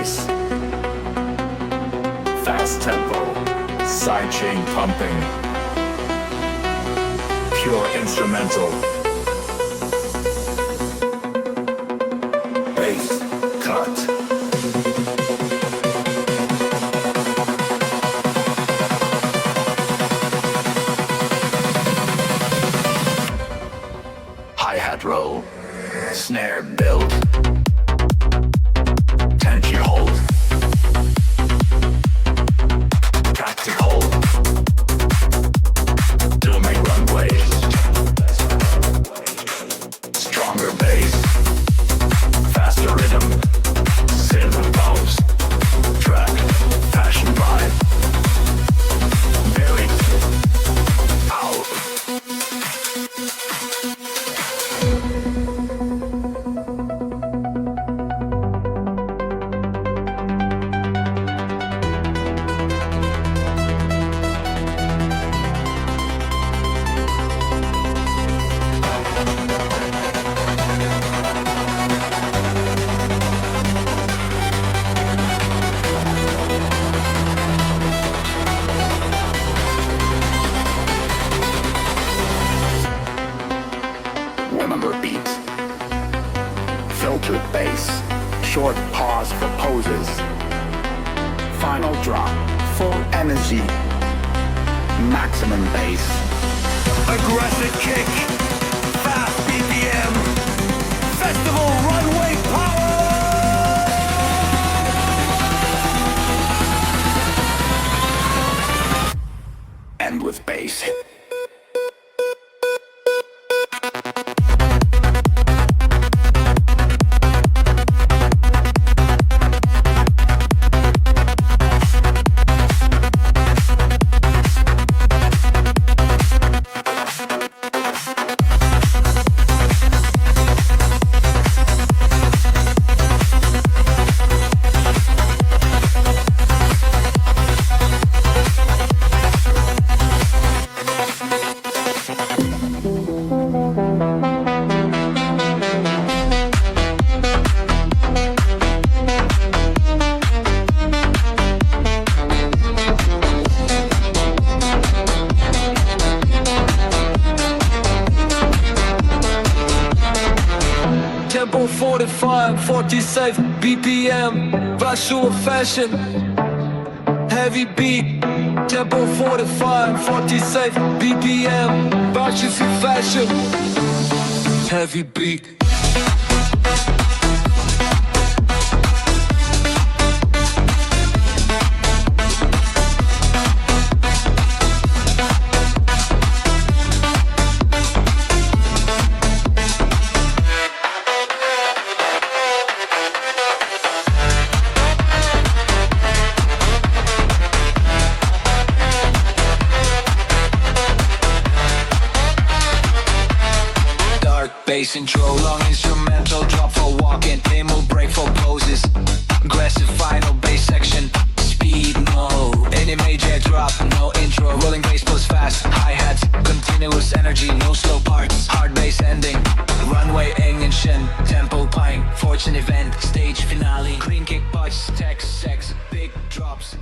bass, fast tempo, sidechain pumping, pure instrumental, bass cut. Hi-hat roll, snare build, tension hold, tactic hold, dooming runways, stronger bass, faster rhythm, silver bounce, track, passion vibe, buried, out. Remember beat, filtered bass, short pause for poses, final drop, full energy, maximum bass, aggressive kick, fast BPM, festival runway power! End with bass. Tempo 45, 47 BPM, visual fashion, heavy beat. Tempo 45, 47 BPM, visual fashion, heavy beat. Bass intro, long instrumental, drop for walking, aim'll break for poses. Aggressive final bass section, speed mode. Any major drop, no intro. Rolling bass plus fast, hi-hats, continuous energy, no slow parts. Hard bass ending, runway ignition, tempo pine, fortune event, stage finale. Clean kick butts, text, sex, big drops.